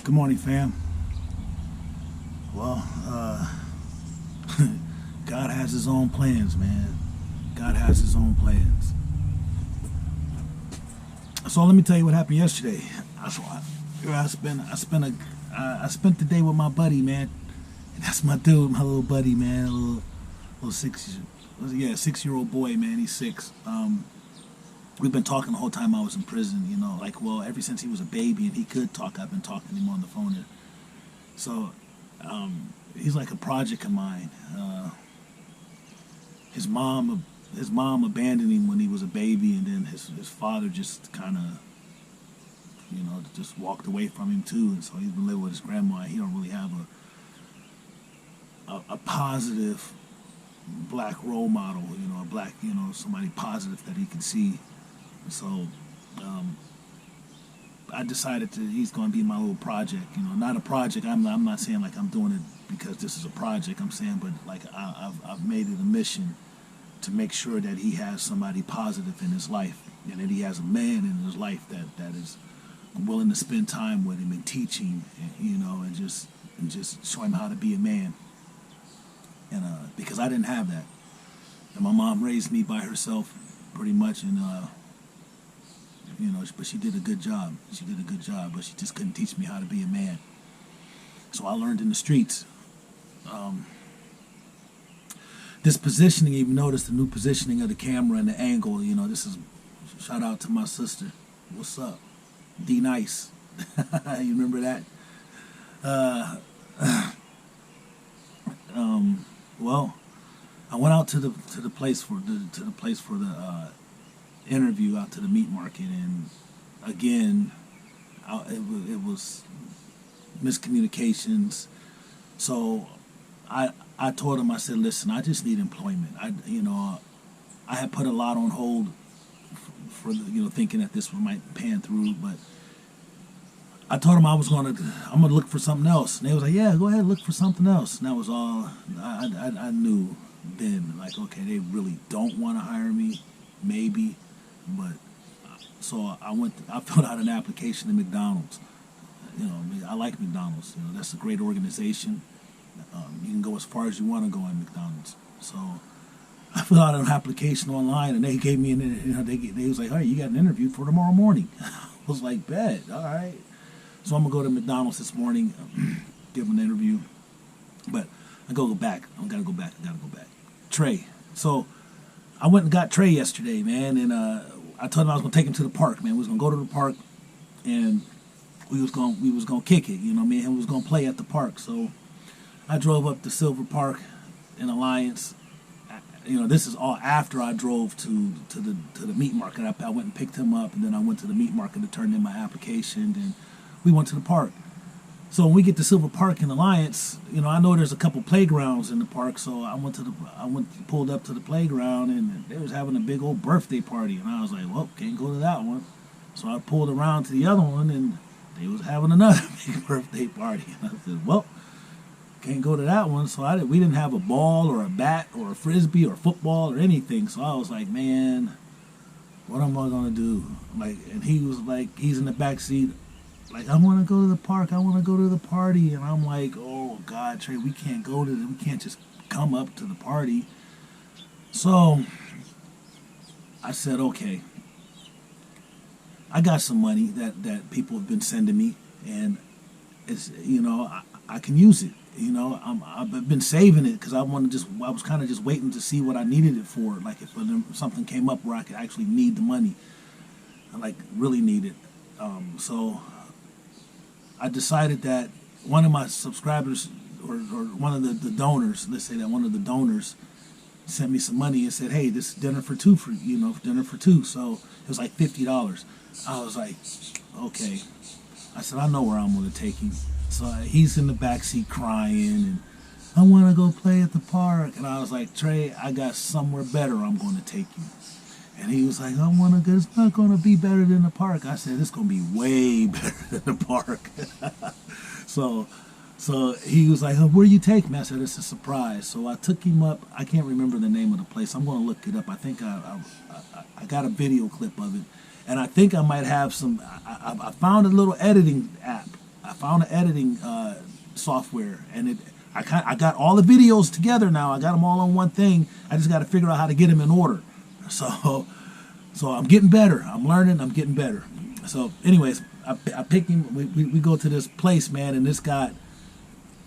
Good morning, fam. Well, God has his own plans, man. God has his own plans. So let me tell you what happened yesterday. I spent the day with my buddy, man. And that's my dude, my little buddy, man. A little 6-year-old boy, man. He's 6. We've been talking the whole time I was in prison, ever since he was a baby and he could talk, I've been talking to him on the phone. So, he's like a project of mine. His mom abandoned him when he was a baby, and then his father just kind of, just walked away from him too. And so he's been living with his grandma. He don't really have a positive black role model, somebody positive that he can see. So I decided he's going to be my little project, not a project. I'm not saying like I'm doing it because this is a project. I'm saying, but like I've made it a mission to make sure that he has somebody positive in his life, and that he has a man in his life that is willing to spend time with him and teach him, and just show him how to be a man. And because I didn't have that, and my mom raised me by herself pretty much, and but she did a good job. But she just couldn't teach me how to be a man. So I learned in the streets. This positioning, you've noticed the new positioning of the camera and the angle. This is shout out to my sister. What's up, D Nice? You remember that? Well, I went out to the place for the interview, out to the meat market, and again, it was miscommunications. So I told him, I said, listen, I just need employment. I had put a lot on hold for thinking that this might pan through, but I told him I'm gonna look for something else. And they was like, yeah, go ahead, look for something else. And that was all I knew then. Like, okay, they really don't want to hire me, maybe. But so I filled out an application to McDonald's. I like McDonald's. That's a great organization. You can go as far as you want to go in McDonald's. So I filled out an application online, and they gave me they was like, all right, you got an interview for tomorrow morning. I was like, bet, all right. So I'm gonna go to McDonald's this morning, give them an interview. But I gotta go back. Trey. So I went and got Trey yesterday, man, and I told him I was gonna take him to the park, man. We was gonna go to the park, and we was gonna kick it, me and him was gonna play at the park. So I drove up to Silver Park in Alliance. This is all after I drove to the meat market. I went and picked him up, and then I went to the meat market to turn in my application, and we went to the park. So when we get to Silver Park in Alliance, I know there's a couple playgrounds in the park. So I pulled up to the playground, and they was having a big old birthday party, and I was like, well, can't go to that one. So I pulled around to the other one, and they was having another big birthday party, and I said, well, can't go to that one. So we didn't have a ball or a bat or a frisbee or football or anything. So I was like, man, what am I gonna do? And he was like, he's in the back seat. Like, I want to go to the park. I want to go to the party. And I'm like, oh, God, Trey, we can't just come up to the party. So I said, okay. I got some money that people have been sending me. And, it's I can use it. I've been saving it because I was kind of just waiting to see what I needed it for. Like, if something came up where I could actually need the money. I, really need it. So I decided that one of my subscribers or one of the donors, let's say that one of the donors sent me some money and said, hey, this is dinner for two dinner for two. So it was like $50. I was like, okay. I said, I know where I'm going to take him. So he's in the backseat crying, and I want to go play at the park. And I was like, Trey, I got somewhere better I'm going to take you. And he was like, I want to go. It's not going to be better than the park. I said, it's going to be way better than the park. So he was like, oh, where you take me? I said, it's a surprise. So I took him up. I can't remember the name of the place. I'm going to look it up. I think I got a video clip of it. And I think I might have some. I found a little editing app. I found an editing software, and I got all the videos together now. I got them all on one thing. I just got to figure out how to get them in order. So I'm getting better. I'm learning. I'm getting better. So anyways, I picked him. We go to this place, man, and this guy,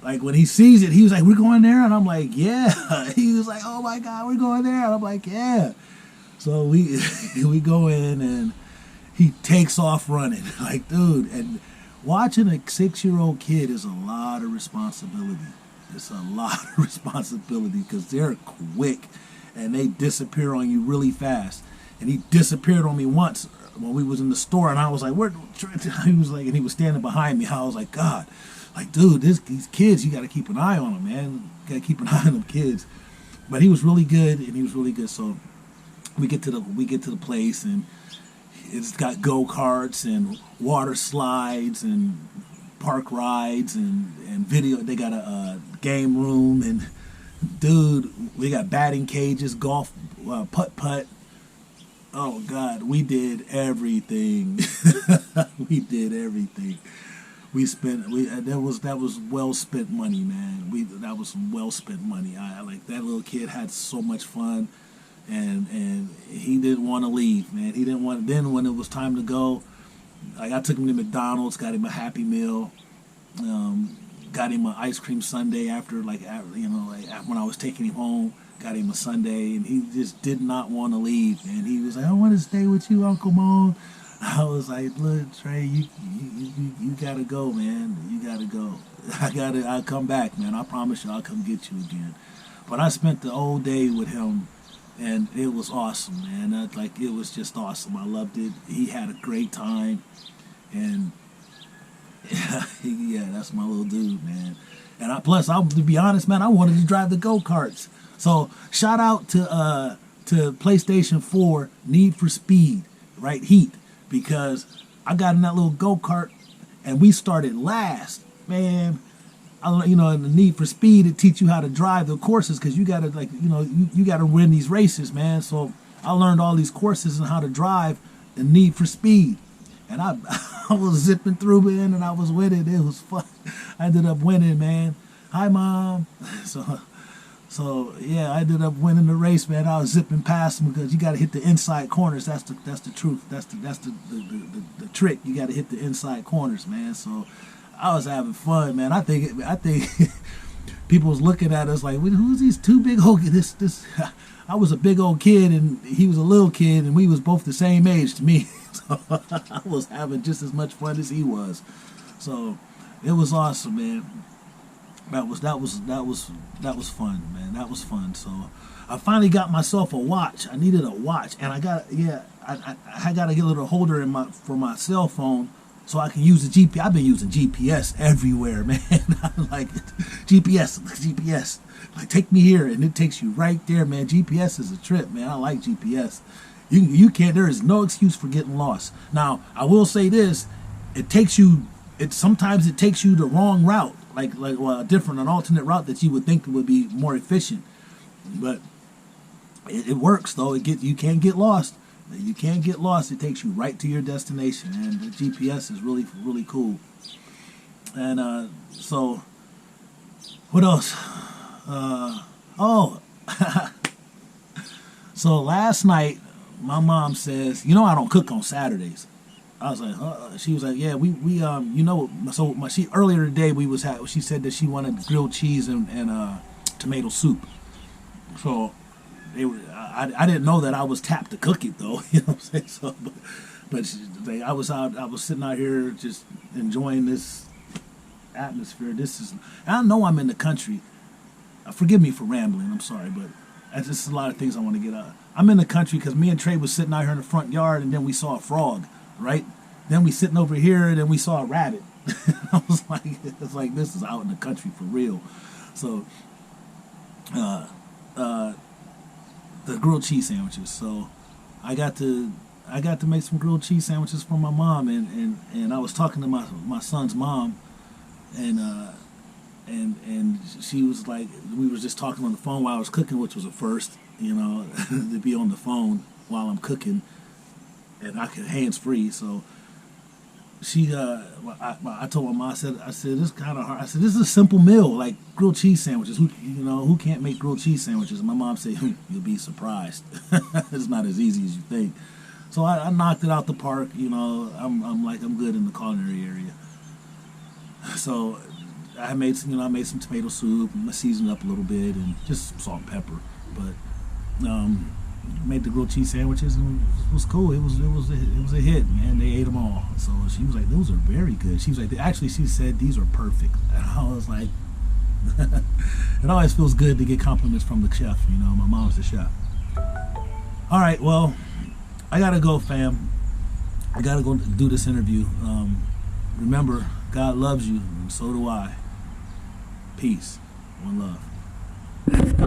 like, when he sees it, he was like, "We're going there," and I'm like, "Yeah." He was like, "Oh my God, we're going there," and I'm like, "Yeah." So we go in, and he takes off running. Like, dude, and watching a 6-year-old kid is a lot of responsibility. It's a lot of responsibility because they're quick and they disappear on you really fast. And he disappeared on me once when we was in the store, and I was like, "Where?" He was like, and he was standing behind me. I was like, "God, like, dude, these kids, you got to keep an eye on them, man. You got to keep an eye on them kids." But he was really good, and he was really good. So we get to the place, and it's got go-karts and water slides and park rides and video. They got a game room, and dude, we got batting cages, golf, putt-putt. Oh God, we did everything. We did everything. That was well spent money, man. That was some well spent money. I like that little kid had so much fun, and he didn't want to leave, man. He didn't want. Then when it was time to go, like, I took him to McDonald's, got him a Happy Meal, got him an ice cream sundae after when I was taking him home. Got him a sundae, and he just did not want to leave. And he was like, "I want to stay with you, Uncle Moan." I was like, "Look, Trey, you gotta go, man. You gotta go. I'll come back, man. I promise you, I'll come get you again." But I spent the whole day with him, and it was awesome, man. It was just awesome. I loved it. He had a great time, and yeah, that's my little dude, man. And to be honest, man, I wanted to drive the go-karts. So shout out to PlayStation 4 Need for Speed, right? Heat, because I got in that little go-kart and we started last, man. In the Need for Speed, it teach you how to drive the courses, because you gotta you gotta win these races, man. So I learned all these courses and how to drive in Need for Speed, and I was zipping through, man, and I was winning. It was fun. I ended up winning, man. Hi, Mom. So yeah, I ended up winning the race, man. I was zipping past them because you got to hit the inside corners. That's the truth. That's the trick. You got to hit the inside corners, man. So I was having fun, man. I think people was looking at us like, "Who's these two big old?" This. I was a big old kid and he was a little kid, and we was both the same age to me. So I was having just as much fun as he was. So it was awesome, man. That was fun, man. That was fun. So I finally got myself a watch. I needed a watch, and I got to get a little holder for my cell phone so I can use the GPS. I've been using GPS everywhere, man. I'm like, GPS, like, take me here, and it takes you right there, man. GPS is a trip, man. I like GPS. You can't. There is no excuse for getting lost. Now I will say this: sometimes it takes you the wrong route. An alternate route that you would think would be more efficient, but it works though. You can't get lost. You can't get lost. It takes you right to your destination, and the GPS is really, really cool. And so, what else? So last night, my mom says, "I don't cook on Saturdays." I was like, she was like, "Yeah, we So earlier today she said that she wanted grilled cheese and tomato soup. So I didn't know that I was tapped to cook it though. You know what I'm saying? So, I was sitting out here just enjoying this atmosphere. I know I'm in the country. Forgive me for rambling. I'm sorry, but that's just a lot of things I want to get out. I'm in the country because me and Trey was sitting out here in the front yard, and then we saw a frog. Right? Then we sitting over here, and then we saw a rabbit. I was like, it's like, this is out in the country for real. So, the grilled cheese sandwiches. So, I got to make some grilled cheese sandwiches for my mom, and I was talking to my son's mom, and she was like, we were just talking on the phone while I was cooking, which was a first, to be on the phone while I'm cooking. And I can hands free, so she I told my mom, I said this kind of hard. I said this is a simple meal like grilled cheese sandwiches. Who can't make grilled cheese sandwiches? And my mom said, you'll be surprised. It's not as easy as you think. So I knocked it out the park. I'm good in the culinary area. So I made some tomato soup, I seasoned up a little bit, and just salt and pepper. But made the grilled cheese sandwiches, and it was cool. It was a hit, man. They ate them all. So she was like, "Those are very good." She was like, she said these are perfect. And I was like, it always feels good to get compliments from the chef. My mom's the chef. All right, well, I gotta go, fam. I gotta go do this interview. Remember, God loves you, and so do I. Peace. One love.